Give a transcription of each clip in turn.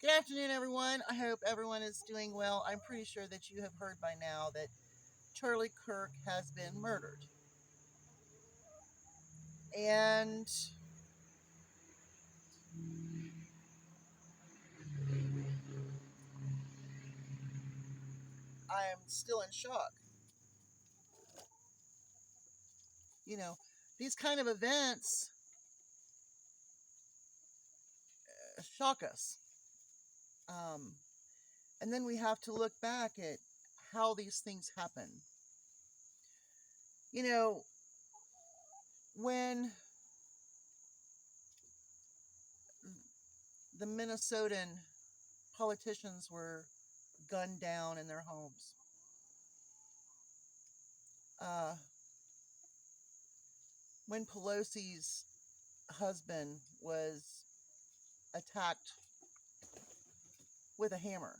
Good afternoon, everyone. I hope everyone is doing well. I'm pretty sure that you have heard by now that Charlie Kirk has been murdered. And I'm still in shock. You know, these kind of events shock us. Um, and then we have to look back at how these things happen. You know, when the Minnesotan politicians were gunned down in their homes, uh, when Pelosi's husband was attacked with a hammer,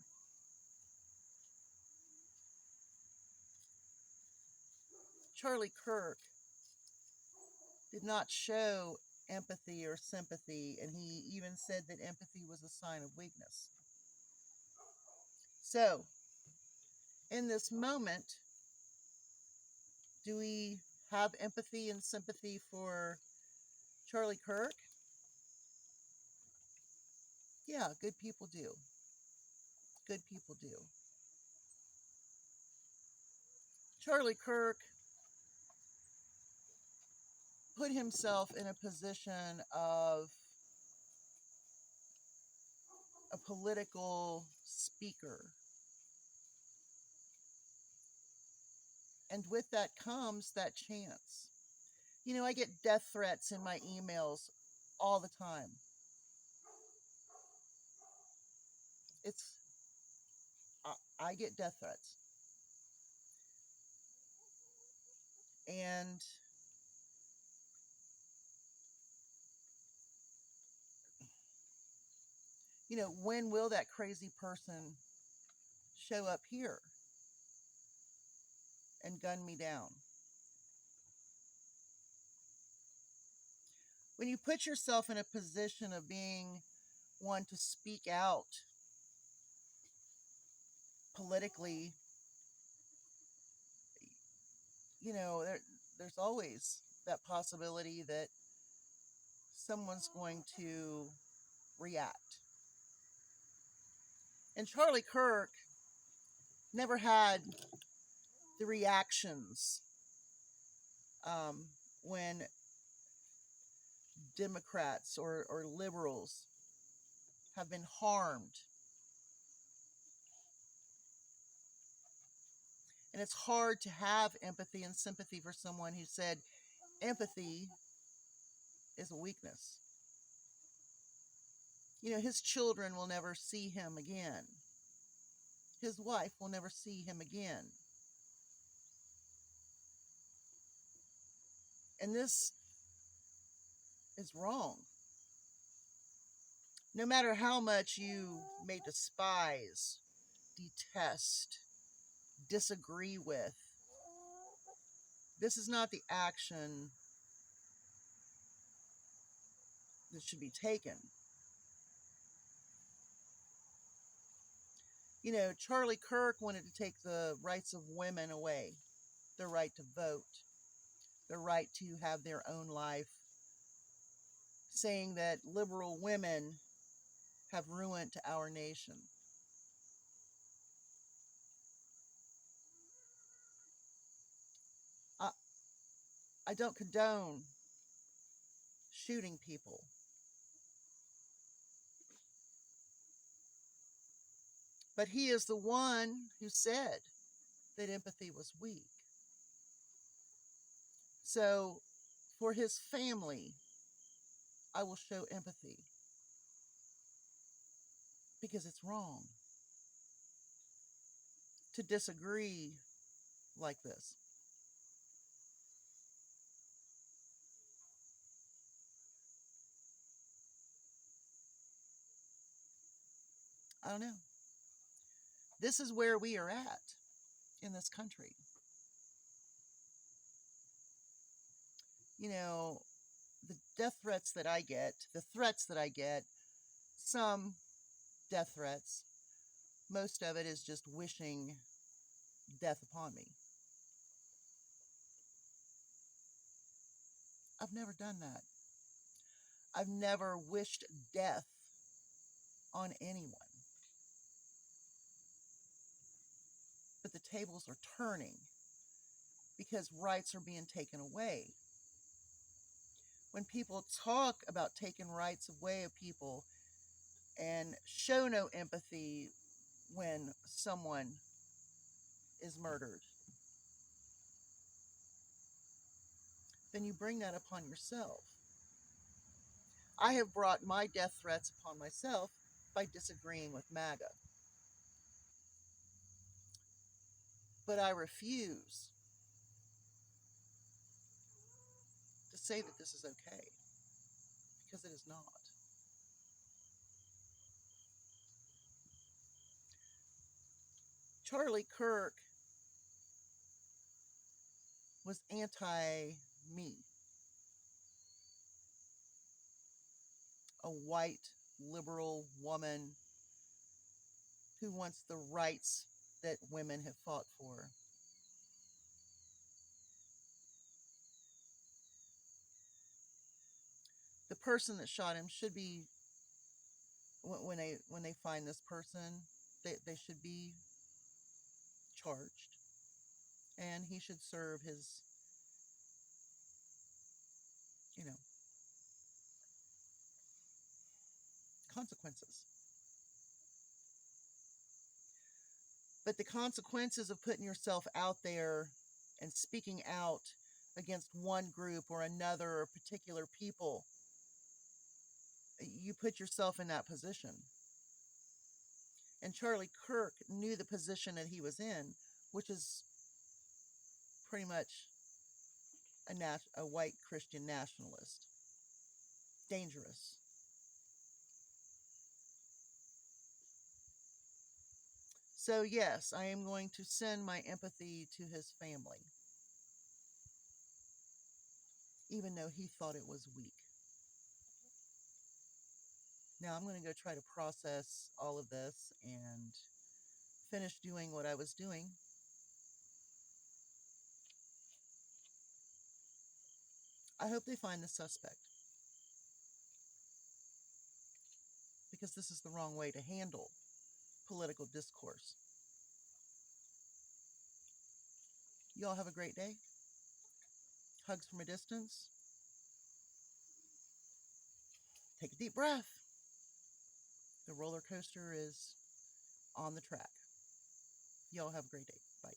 Charlie Kirk did not show empathy or sympathy, and he even said that empathy was a sign of weakness. So, in this moment, do we have empathy and sympathy for Charlie Kirk? Yeah, good people do. Good people do. Charlie Kirk put himself in a position of a political speaker. And with that comes that chance. You know, I get death threats in my emails all the time. It's I get death threats. And you know, when will that crazy person show up here and gun me down? When you put yourself in a position of being one to speak out politically, you know, there's always that possibility that someone's going to react. And Charlie Kirk never had the reactions when Democrats or liberals have been harmed. And it's hard to have empathy and sympathy for someone who said empathy is a weakness. You know, his children will never see him again. His wife will never see him again. And this is wrong. No matter how much you may despise, detest, disagree with, this is not the action that should be taken. You know, Charlie Kirk wanted to take the rights of women away, their right to vote, their right to have their own life, saying that liberal women have ruined our nation. I, I don't condone shooting people, but he is the one who said that empathy was weak. So, for his family, I will show empathy because it's wrong to disagree like this. I don't know. This is where we are at in this country. You know, the death threats that I get, the threats that I get, some death threats. Most of it is just wishing death upon me. I've never done that. I've never wished death on anyone. But the tables are turning because rights are being taken away. When people talk about taking rights away of people and show no empathy when someone is murdered, then you bring that upon yourself. I have brought my death threats upon myself by disagreeing with MAGA. But I refuse to say that this is okay, because it is not. Charlie Kirk was anti-me, a white liberal woman who wants the rights that women have fought for. The person that shot him should be, when they find this person, they should be charged, and he should serve his, consequences. But the consequences of putting yourself out there and speaking out against one group or another or particular people, you put yourself in that position. And Charlie Kirk knew the position that he was in, which is pretty much a white Christian nationalist. Dangerous. So yes, I am going to send my empathy to his family, even though he thought it was weak. Now I'm going to go try to process all of this and finish doing what I was doing. I hope they find the suspect, because this is the wrong way to handle political discourse. You all have a great day. Hugs from a distance. Take a deep breath. The roller coaster is on the track. Y'all have a great day. Bye.